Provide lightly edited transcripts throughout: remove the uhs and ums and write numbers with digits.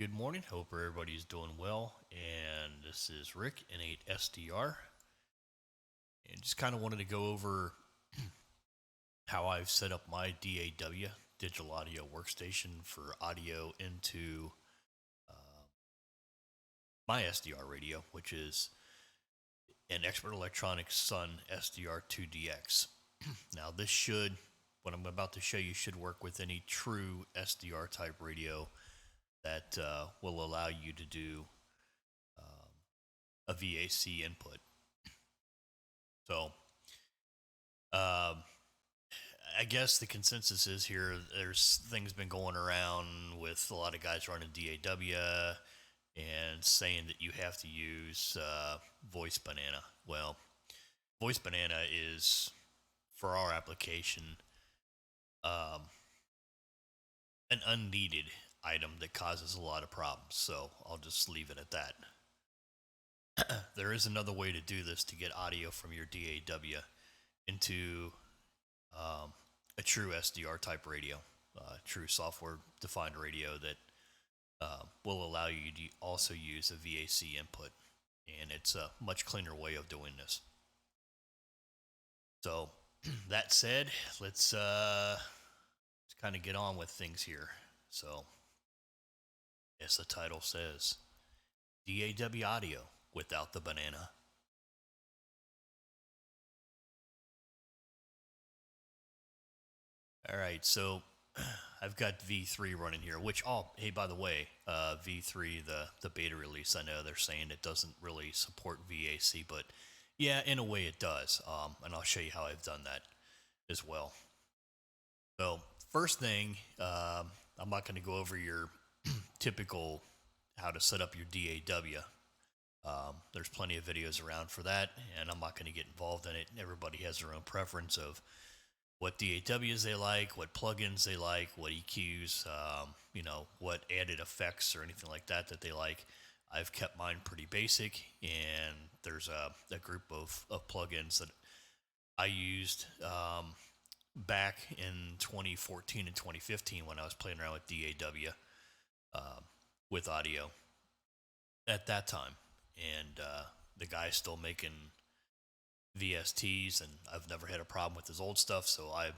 Good morning. Hope everybody's doing well. And this is Rick in EESDR. And just kind of wanted to go over how I've set up my DAW, digital audio workstation, for audio into uh, my SDR radio, which is an Expert Electronics Sun SDR2DX. Now, what I'm about to show you, should work with any true SDR type radio that will allow you to do um, a VAC input. So, um, I guess the consensus is here. There's things been going around with a lot of guys running DAW and saying that you have to use Voice Banana. Well, Voice Banana is, for our application, um, an unneeded item that causes a lot of problems. So I'll just leave it at that. There is another way to do this to get audio from your DAW into um, a true SDR type radio, true software defined radio that will allow you to also use a VAC input. And it's a much cleaner way of doing this. So, that said, let's kind of get on with things here. So, as the title says, DAW audio without the banana. All right, so I've got V3 running here, which, hey, by the way, V3, the beta release, I know they're saying it doesn't really support VAC, but yeah, in a way it does. And I'll show you how I've done that as well. So, first thing, I'm not going to go over your typical how to set up your DAW. There's plenty of videos around for that, and I'm not going to get involved in it. Everybody has their own preference of what DAWs they like, what plugins they like, what EQs, what added effects or anything like that they like. I've kept mine pretty basic, and there's a group of plugins that I used back in 2014 and 2015 when I was playing around with DAW with audio at that time. And the guy's still making VSTs, and I've never had a problem with his old stuff, so I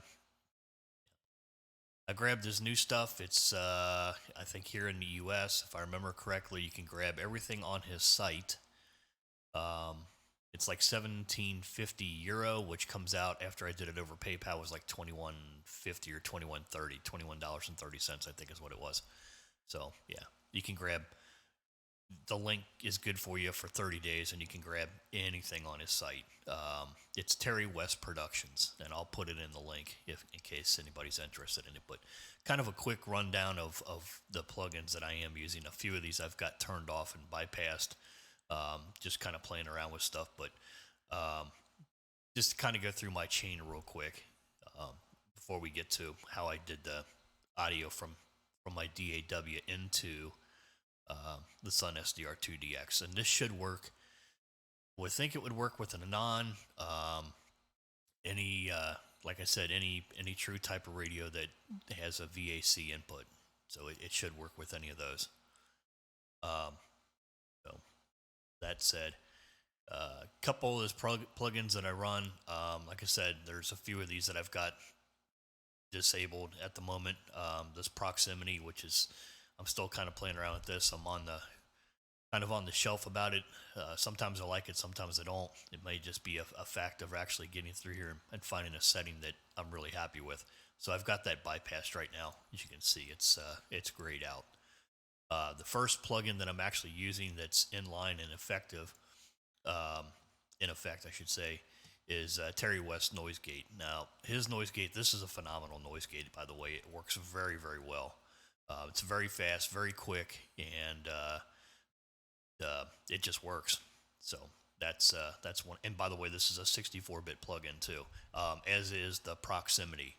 grabbed his new stuff. It's I think here in the U.S., if I remember correctly, you can grab everything on his site. Um, it's like 1750 €, which comes out after I did it over PayPal was like 21.50 or 21.30, $21.30, I think is what it was. So yeah, you can grab. The link is good for you for 30 days, and you can grab anything on his site. It's Terry West Productions, and I'll put it in the link in case anybody's interested in it. But kind of a quick rundown of the plugins that I am using. A few of these I've got turned off and bypassed, just kind of playing around with stuff. But um, just to kind of go through my chain real quick before we get to how I did the audio from my DAW into the Sun SDR2DX, and this should work. We think it would work with an Anon, any like I said, any true type of radio that has a VAC input. So it should work with any of those. Um, so that said, a couple of those plugins that I run, like I said, there's a few of these that I've got disabled at the moment. This proximity, which is I'm still kind of playing around with this. I'm on the kind of on the shelf about it. Sometimes I like it, sometimes I don't. It may just be a fact of actually getting through here and finding a setting that I'm really happy with. So I've got that bypassed right now. As you can see, it's grayed out. The first plugin that I'm actually using that's in line and effective, um, in effect, I should say, is Terry West Noise Gate. Now, his noise gate, this is a phenomenal noise gate, by the way. It works very, very well. It's very fast, very quick, and it just works. So that's one. And by the way, this is a 64-bit plugin too, as is the proximity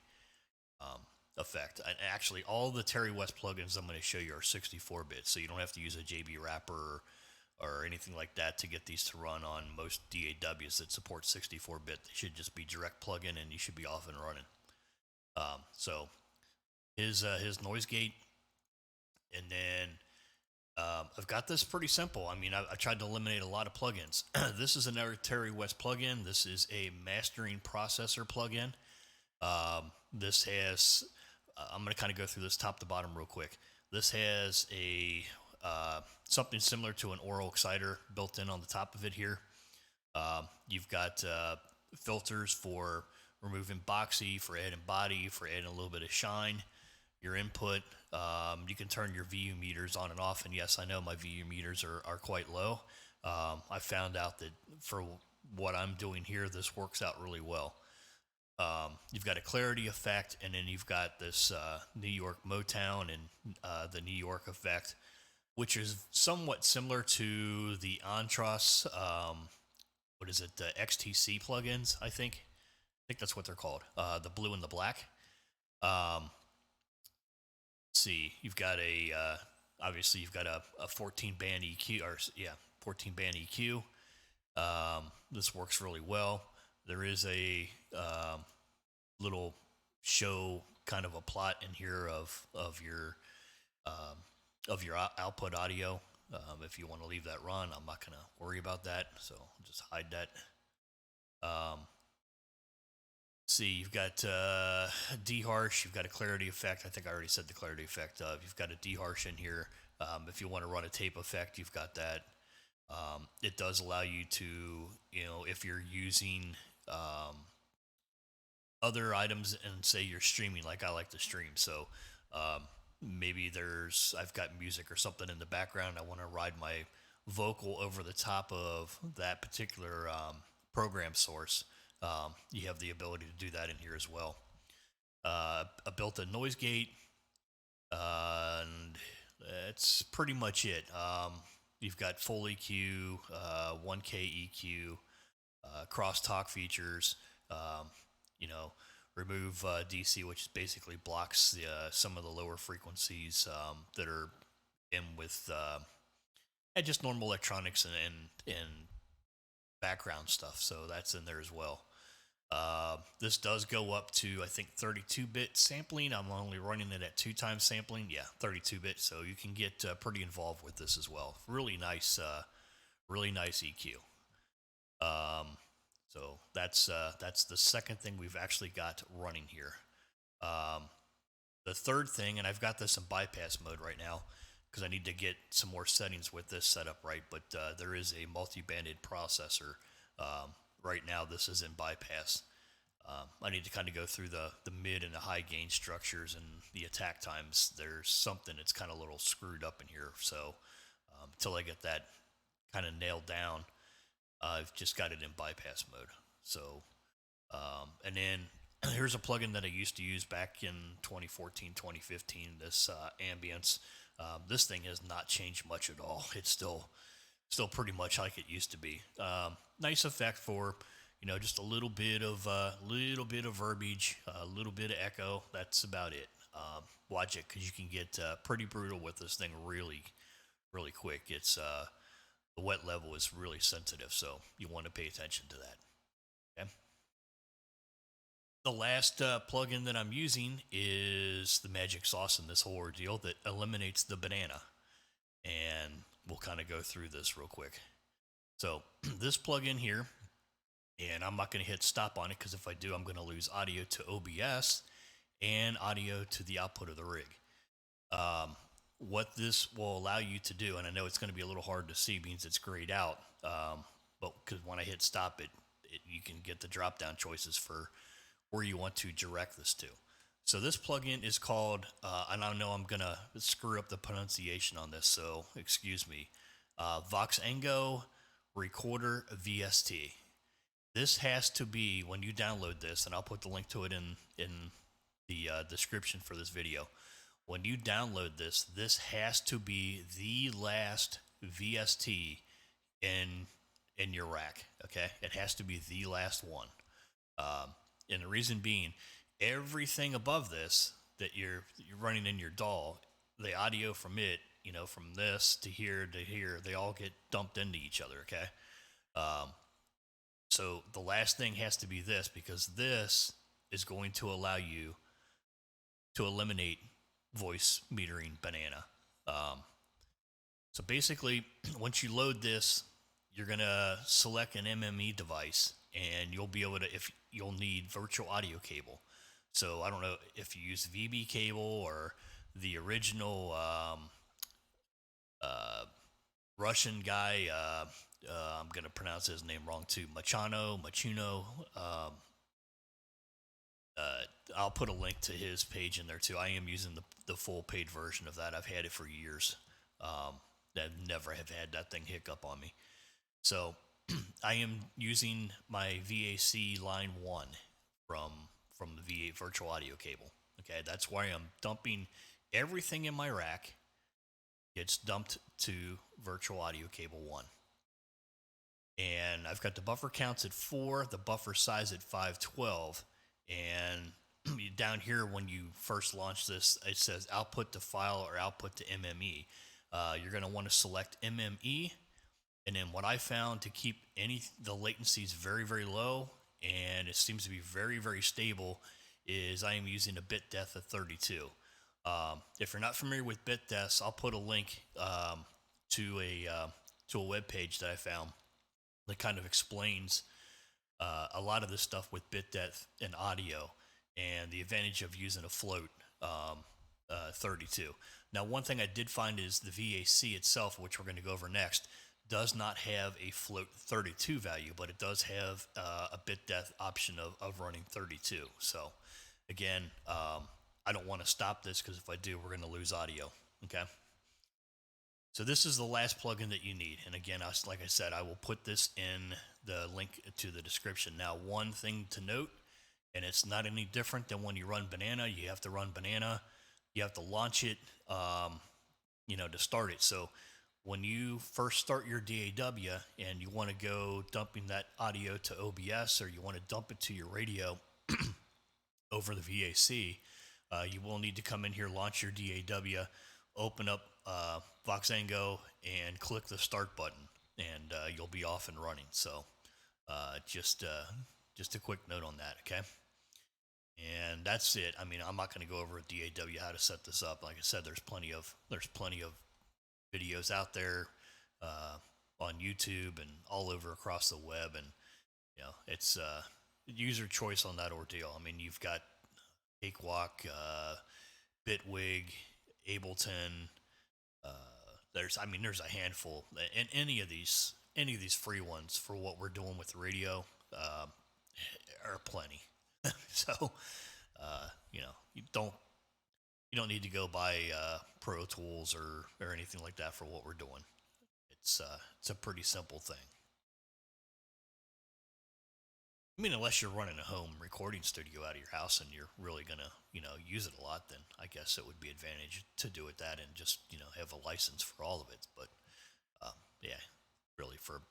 um, effect. And actually, all the Terry West plugins I'm going to show you are 64-bit, so you don't have to use a JB wrapper or anything like that to get these to run on most DAWs that support 64-bit. They should just be direct plug-in, and you should be off and running. So his noise gate, and then I've got this pretty simple. I mean, I tried to eliminate a lot of plugins. This is another Terry West plugin. This is a mastering processor plugin. This has, I'm going to kind of go through this top to bottom real quick. This has a something similar to an oral exciter built in on the top of it here. You've got filters for removing boxy, for adding body, for adding a little bit of shine. Your input, you can turn your VU meters on and off, and yes, I know my VU meters are quite low. I found out that for what I'm doing here, this works out really well. You've got a clarity effect, and then you've got this New York Motown and the New York effect, which is somewhat similar to the Antros, what is it, the XTC plugins, I think. I think that's what they're called, the blue and the black. Let's see, you've got obviously you've got a 14 band EQ, or yeah, 14 band EQ. This works really well. There is a little show kind of a plot in here of your output audio. If you want to leave that run, I'm not going to worry about that, so I'll just hide that. See, you've got Deharsh, you've got a clarity effect. I think I already said the clarity effect. You've got a Deharsh in here. If you want to run a tape effect, you've got that. It does allow you to, if you're using other items and say you're streaming, like I like to stream. So maybe I've got music or something in the background. I want to ride my vocal over the top of that particular program source. You have the ability to do that in here as well. A built-in noise gate, and that's pretty much it. You've got full EQ, 1K EQ, crosstalk features. Remove DC, which basically blocks some of the lower frequencies that are in with just normal electronics and background stuff. So that's in there as well. This does go up to, I think, 32-bit sampling. I'm only running it at 2x sampling. Yeah, 32-bit. So you can get pretty involved with this as well. Really nice EQ. So that's the second thing we've actually got running here. The third thing, and I've got this in bypass mode right now because I need to get some more settings with this set up right, but there is a multi-banded processor. Right now this is in bypass. I need to kind of go through the mid and the high gain structures and the attack times. There's something that's kind of a little screwed up in here. So until I get that kind of nailed down, I've just got it in bypass mode. So, and then here's a plugin that I used to use back in 2014, 2015, this Ambience. This thing has not changed much at all. It's still pretty much like it used to be. Nice effect for, just a little bit of verbiage, a little bit of echo. That's about it. Watch it, because you can get pretty brutal with this thing really, really quick. It's the wet level is really sensitive, so you want to pay attention to that. Okay. The last plugin that I'm using is the magic sauce in this whole ordeal that eliminates the banana, and we'll kind of go through this real quick. So this plugin here, and I'm not going to hit stop on it because if I do, I'm going to lose audio to OBS and audio to the output of the rig. What this will allow you to do, and I know it's going to be a little hard to see because it's grayed out, but because when I hit stop, you can get the drop down choices for where you want to direct this to. So this plugin is called, and I know I'm going to screw up the pronunciation on this, so excuse me, Voxengo Recorder VST. This has to be, when you download this, and I'll put the link to it in the description for this video. When you download this, this has to be the last VST in your rack, okay? It has to be the last one. And the reason being, everything above this that you're running in your DAW, the audio from it, from this to here, they all get dumped into each other, okay? So the last thing has to be this, because this is going to allow you to eliminate voice metering Banana. So basically, once you load this, you're gonna select an MME device, and you'll be able to, if you'll need virtual audio cable. So I don't know if you use VB cable or the original uh, Russian guy. I'm gonna pronounce his name wrong too. Machuno. Uh, I'll put a link to his page in there too. I am using the full paid version of that. I've had it for years. I've never have had that thing hiccup on me. So I am using my VAC line 1 from the V8 virtual audio cable. Okay, that's why I'm dumping everything in my rack. Gets dumped to virtual audio cable 1. And I've got the buffer counts at 4, the buffer size at 512. And down here, when you first launch this, it says output to file or output to MME. You're going to want to select MME. And then what I found to keep the latencies very, very low, and it seems to be very, very stable, is I am using a bit depth of 32. If you're not familiar with bit depths, I'll put a link to a web page that I found that kind of explains a lot of this stuff with bit depth and audio, and the advantage of using a float 32. Now, one thing I did find is the VAC itself, which we're going to go over next, does not have a float 32 value, but it does have a bit depth option of running 32. So, again, I don't want to stop this because if I do, we're going to lose audio. Okay. So this is the last plugin that you need. And again, like I said, I will put this in the link to the description. Now, one thing to note, and it's not any different than when you run Banana. You have to run Banana. You have to launch it, to start it. So when you first start your DAW and you want to go dumping that audio to OBS, or you want to dump it to your radio over the VAC, you will need to come in here, launch your DAW, open up Voxengo, and click the start button, and you'll be off and running. So just a quick note on that, okay? And that's it. I mean, I'm not going to go over at DAW how to set this up. Like I said, there's plenty of videos out there on YouTube and all over across the web, and it's user choice on that ordeal. I mean, you've got Cakewalk, Bitwig, Ableton. There's a handful, and any of these free ones for what we're doing with radio are plenty. So you don't need to go buy Pro Tools or anything like that for what we're doing. It's a pretty simple thing. I mean, unless you're running a home recording studio out of your house and you're really gonna, use it a lot, then I guess it would be advantage to do it that and just, have a license for all of it. But yeah, really for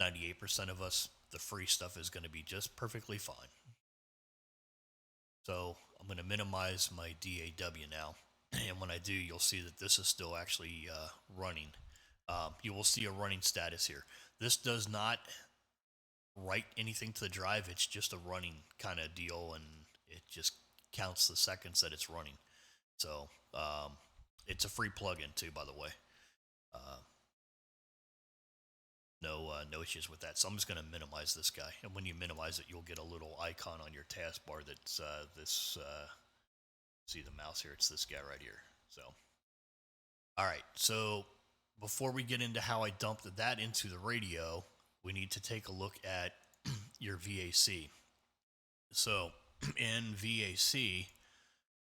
98% of us, the free stuff is going to be just perfectly fine. So I'm going to minimize my DAW now, and when I do, you'll see that this is still actually running. You will see a running status here. This does not write anything to the drive. It's just a running kind of deal, and it just counts the seconds that it's running. So it's a free plugin too, by the way. No issues with that. So I'm just going to minimize this guy, and when you minimize it, you'll get a little icon on your taskbar that's this. See the mouse here? It's this guy right here. So, all right. So before we get into how I dumped that into the radio, we need to take a look at your VAC. So in VAC,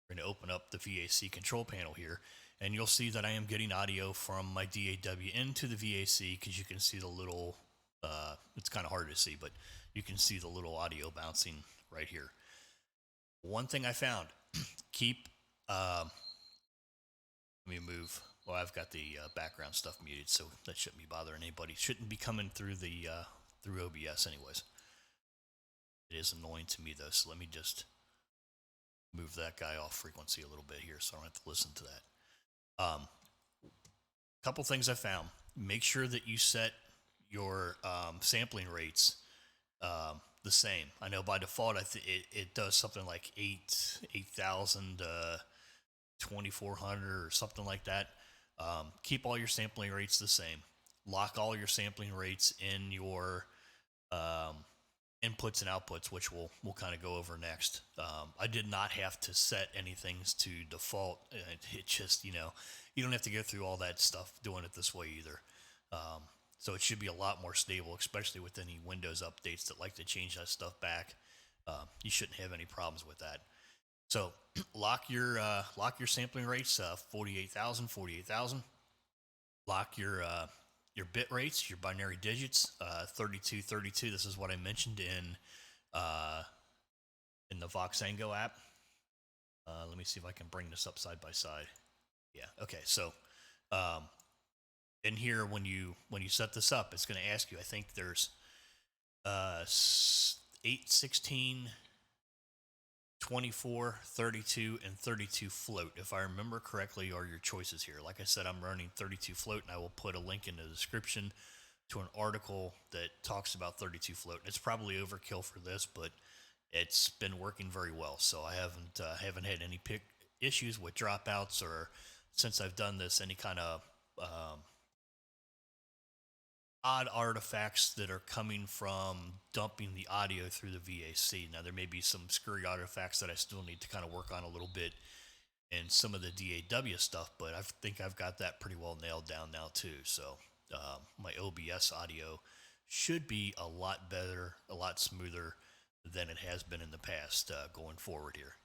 we're going to open up the VAC control panel here, and you'll see that I am getting audio from my DAW into the VAC, because you can see the little, it's kind of hard to see, but you can see the little audio bouncing right here. One thing I found, let me move. Well, I've got the background stuff muted, so that shouldn't be bothering anybody. Shouldn't be coming through the through OBS anyways. It is annoying to me though, so let me just move that guy off frequency a little bit here so I don't have to listen to that. Couple things I found. Make sure that you set your sampling rates the same. I know by default it does something like 8,000 2400 or something like that. Keep all your sampling rates the same. Lock all your sampling rates in your inputs and outputs, which we'll kind of go over next. I did not have to set anything to default. It just, you don't have to go through all that stuff doing it this way either. So it should be a lot more stable, especially with any Windows updates that like to change that stuff back. You shouldn't have any problems with that. So lock your sampling rates, 48,000, 48,000. Lock your bit rates, your binary digits, 32, 32. This is what I mentioned in the Voxengo app. Let me see if I can bring this up side by side. Yeah. Okay. So in here, when you set this up, it's going to ask you. I think there's 8, 16, 24, 32, and 32 float, if I remember correctly, are your choices here. Like I said, I'm running 32 float, and I will put a link in the description to an article that talks about 32 float. It's probably overkill for this, but it's been working very well. So I haven't had any issues with dropouts, or since I've done this, any kind of odd artifacts that are coming from dumping the audio through the VAC. Now, there may be some screwy artifacts that I still need to kind of work on a little bit and some of the DAW stuff, but I think I've got that pretty well nailed down now too. So my OBS audio should be a lot better, a lot smoother than it has been in the past going forward here.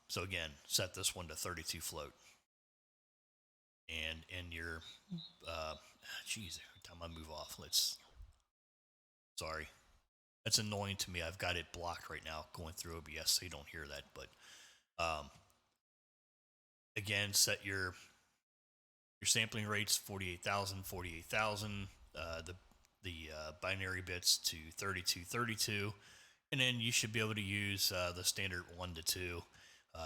So again, set this one to 32 float. And in your, geez, every time I move off, sorry. That's annoying to me. I've got it blocked right now going through OBS, so you don't hear that. But again, set your sampling rates, 48,000, 48,000, the binary bits to 32, 32, and then you should be able to use the standard 1 to 2.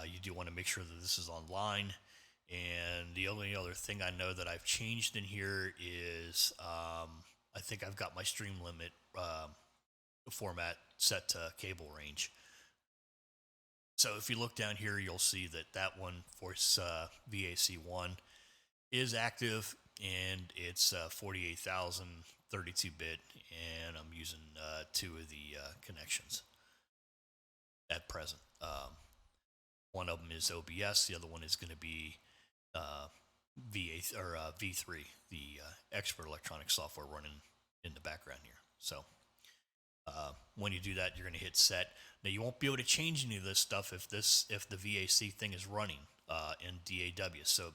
You do want to make sure that this is online. And the only other thing I know that I've changed in here is I think I've got my stream limit format set to cable range. So if you look down here, you'll see that one Voice VAC1 is active, and it's 48,000 32-bit, and I'm using 2 of the connections at present. One of them is OBS, the other one is going to be V3, the expert electronic software running in the background here. So when you do that, you're going to hit set. Now you won't be able to change any of this stuff if the VAC thing is running in DAW. So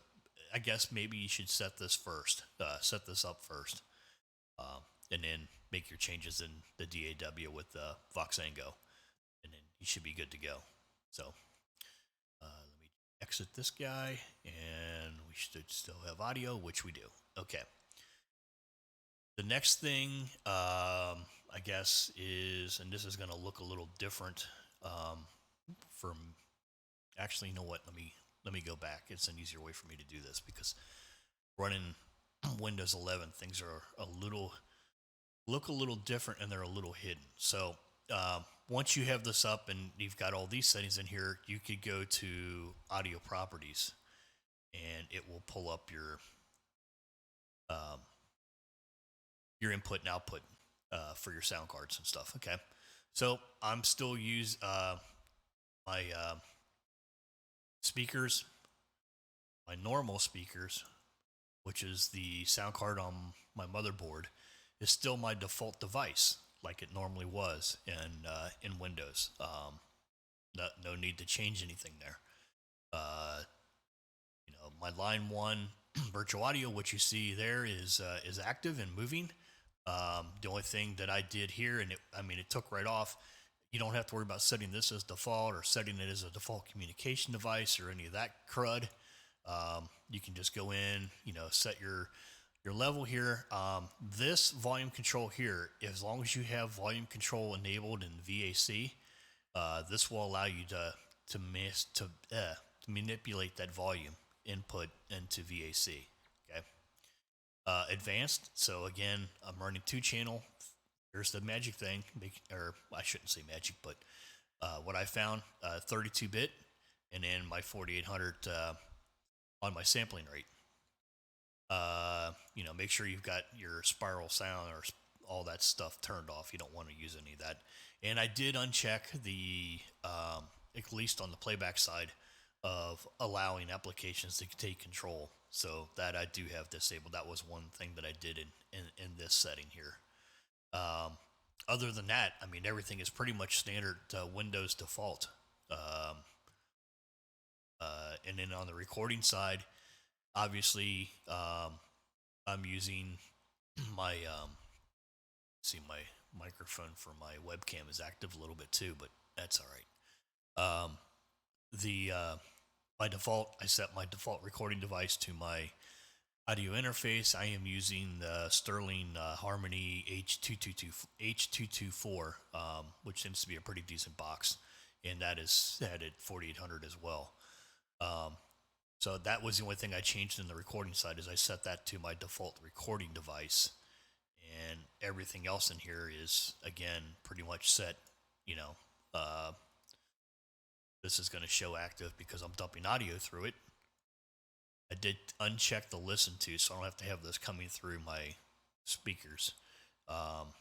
I guess maybe you should set this first. Set this up first, and then make your changes in the DAW with Voxengo, and then you should be good to go. So let me exit this guy, and we should still have audio, which we do. Okay. The next thing, I guess, is, and this is going to look a little different from. Actually, you know what? Let me go back. It's an easier way for me to do this because running Windows 11, things are look a little different, and they're a little hidden. So once you have this up and you've got all these settings in here, you could go to audio properties, and it will pull up your input and output for your sound cards and stuff. Okay, so I'm still use my speakers, my normal speakers, which is the sound card on my motherboard, is still my default device, like it normally was in Windows. No need to change anything there. My line 1 virtual audio, which you see there, is active and moving. The only thing that I did here, and it took right off. You don't have to worry about setting this as default or setting it as a default communication device or any of that crud. You can just go in, set your level here. This volume control here, as long as you have volume control enabled in VAC, this will allow you to manipulate that volume input into VAC. Okay. Advanced. So again, I'm running 2-channel. Here's the magic thing, or I shouldn't say magic, but what I found, 32-bit, and then my 4800 on my sampling rate. Make sure you've got your spiral sound or all that stuff turned off. You don't want to use any of that. And I did uncheck the, at least on the playback side, of allowing applications to take control. So that I do have disabled. That was one thing that I did in this setting here. Um, Other than that, I mean, everything is pretty much standard Windows default. Um, and then on the recording side, obviously, I'm using my see, my microphone for my webcam is active a little bit too, but that's all right. The By default, I set my default recording device to my audio interface. I am using the Sterling Harmony H224, which tends to be a pretty decent box, and that is set at 4800 as well. So that was the only thing I changed in the recording side, is I set that to my default recording device, and everything else in here is again pretty much set. You know, uh, this is going to show active because I'm dumping audio through it. I did uncheck the listen to, so I don't have to have this coming through my speakers. Um,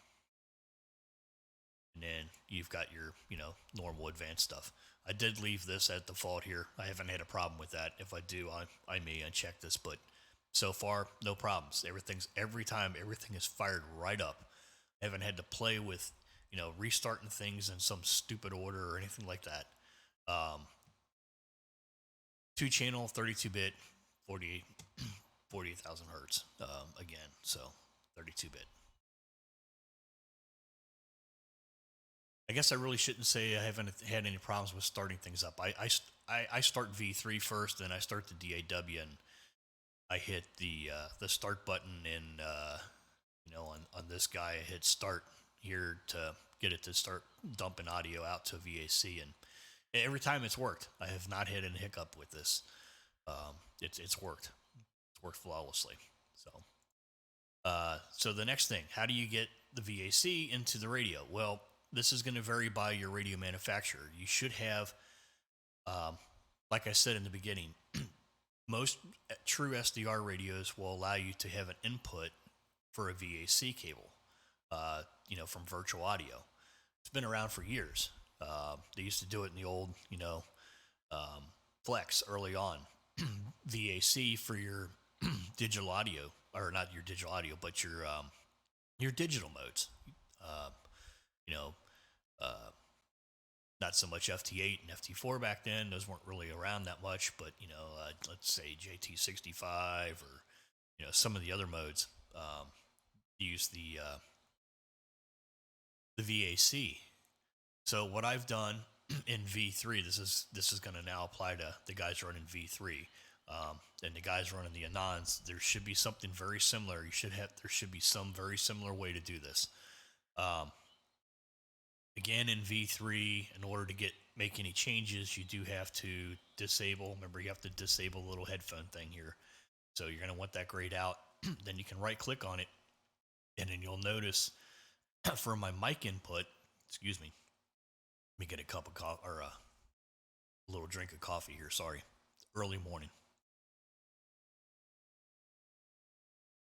and then you've got your, normal advanced stuff. I did leave this at default here. I haven't had a problem with that. If I do, I may uncheck this, but so far, no problems. Every time everything is fired right up. I haven't had to play with, restarting things in some stupid order or anything like that. 2-channel, 32-bit, 48 48,000 hertz again, so 32-bit. I guess I really shouldn't say I haven't had any problems with starting things up. I start V3 first, then I start the DAW, and I hit the start button, and on this guy I hit start here to get it to start dumping audio out to VAC, and every time it's worked. I have not had any hiccup with this. It's worked. It's worked flawlessly. So the next thing, how do you get the VAC into the radio? Well, this is going to vary by your radio manufacturer. You should have, like I said in the beginning, most true SDR radios will allow you to have an input for a VAC cable, from virtual audio. It's been around for years. They used to do it in the old, Flex early on. VAC for your digital audio, or not your digital audio, but your digital modes. Uh, you know, uh, Not so much FT8 and FT4 back then; those weren't really around that much. But let's say JT65 or some of the other modes use the VAC. So what I've done in V3, this is going to now apply to the guys running V3. And the guys running the Anons, there should be something very similar. There should be some very similar way to do this. Again, in V3, in order to make any changes, you do have to disable. Remember, you have to disable the little headphone thing here. So you're going to want that grayed out. Then you can right click on it, and then you'll notice for my mic input, excuse me, let me get a cup of coffee, or a little drink of coffee here. Sorry, early morning.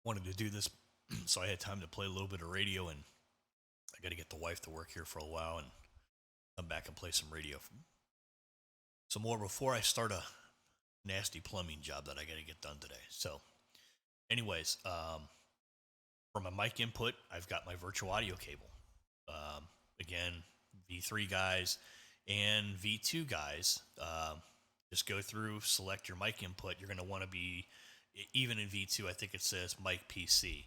Wanted to do this so I had time to play a little bit of radio, and I got to get the wife to work here for a while and come back and play some radio. Some more before I start a nasty plumbing job that I got to get done today. So, anyways, for my mic input, I've got my virtual audio cable. Again, V3 guys and V2 guys, just go through, select your mic input. You're going to want to be, even in V2, I think it says mic PC.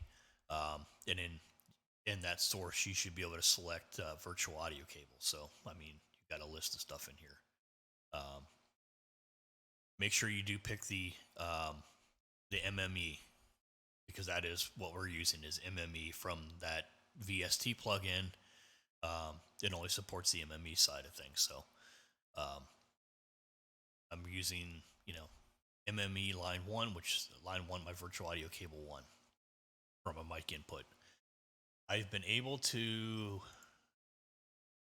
And in that source, you should be able to select virtual audio cable. So, I mean, you've got a list of stuff in here. Make sure you do pick the MME, because that is what we're using, is MME from that VST plugin. It only supports the MME side of things. So I'm using, MME line 1, which is line 1, my virtual audio cable 1 from a mic input. I've been able to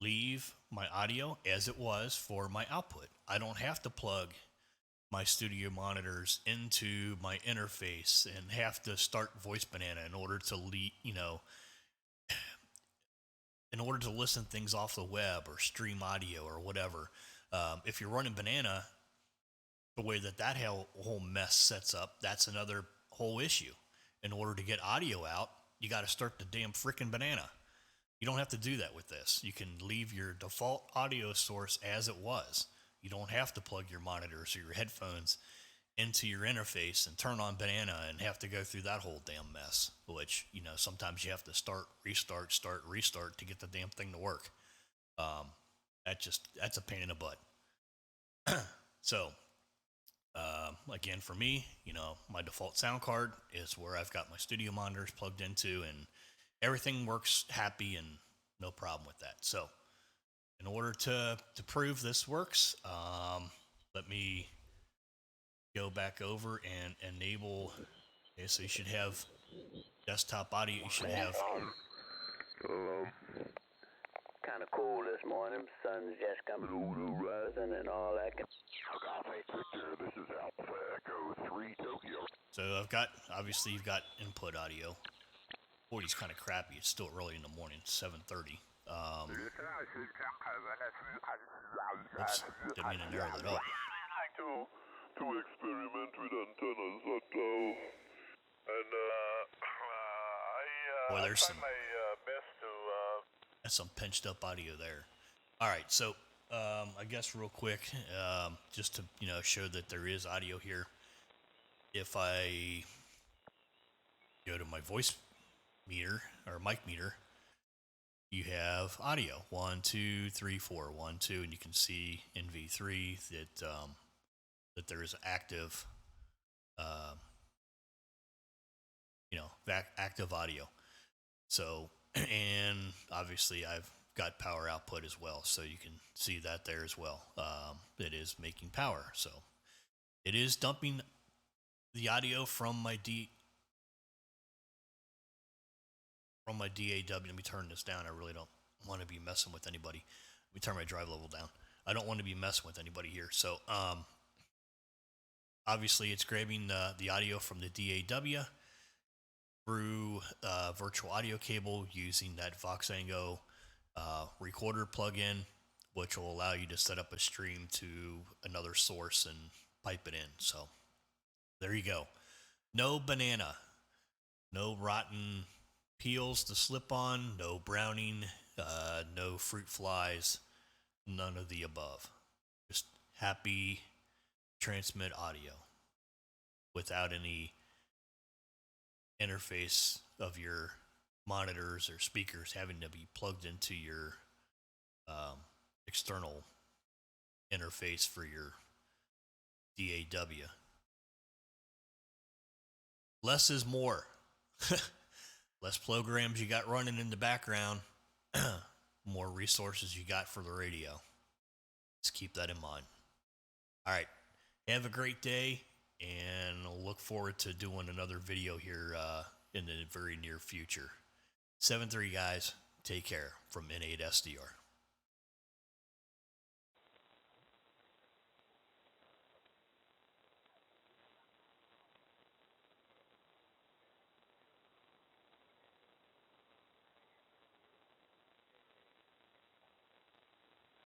leave my audio as it was for my output. I don't have to plug my studio monitors into my interface and have to start Voice Banana in order to in order to listen things off the web or stream audio or whatever. If you're running Banana, the way that whole mess sets up, that's another whole issue. In order to get audio out, you got to start the damn freaking Banana. You don't have to do that with this. You can leave your default audio source as it was. You don't have to plug your monitors or your headphones into your interface and turn on Banana and have to go through that whole damn mess, which, sometimes you have to start, restart to get the damn thing to work. That's a pain in the butt. So, again, for me, my default sound card is where I've got my studio monitors plugged into, and everything works happy and no problem with that. So, in order to prove this works, let me go back over and enable. Okay, so you should have desktop audio. You should have. Kind of cool this morning. Sun's just coming over the horizon and all that. This is Alpha Echo 3 Tokyo. So obviously you've got input audio. 40's kind of crappy. It's still early in the morning, 7:30. Oops, didn't mean to narrow that up. To experiment with antennas and Boy, there's I tried my best to that's some pinched up audio there. All right, so I guess real quick, just to show that there is audio here. If I go to my voice meter or mic meter, you have audio 1, 2, 3, 4, 1, 2, and you can see in V3 that there is active, active audio. So, and obviously I've got power output as well, so you can see that there as well. It is making power, so it is dumping the audio from my DAW. Let me turn this down. I really don't want to be messing with anybody. Let me turn my drive level down. I don't want to be messing with anybody here. So, obviously it's grabbing the audio from the DAW through virtual audio cable using that Voxango recorder plugin, which will allow you to set up a stream to another source and pipe it in. So there you go. No Banana, no rotten peels to slip on, no browning, no fruit flies, none of the above. Just happy transmit audio without any interface of your monitors or speakers having to be plugged into your external interface for your DAW. Less is more. Less programs you got running in the background, more resources you got for the radio. Just keep that in mind. All right. Have a great day, and I'll look forward to doing another video here in the very near future. 7-3, guys. Take care from N8SDR.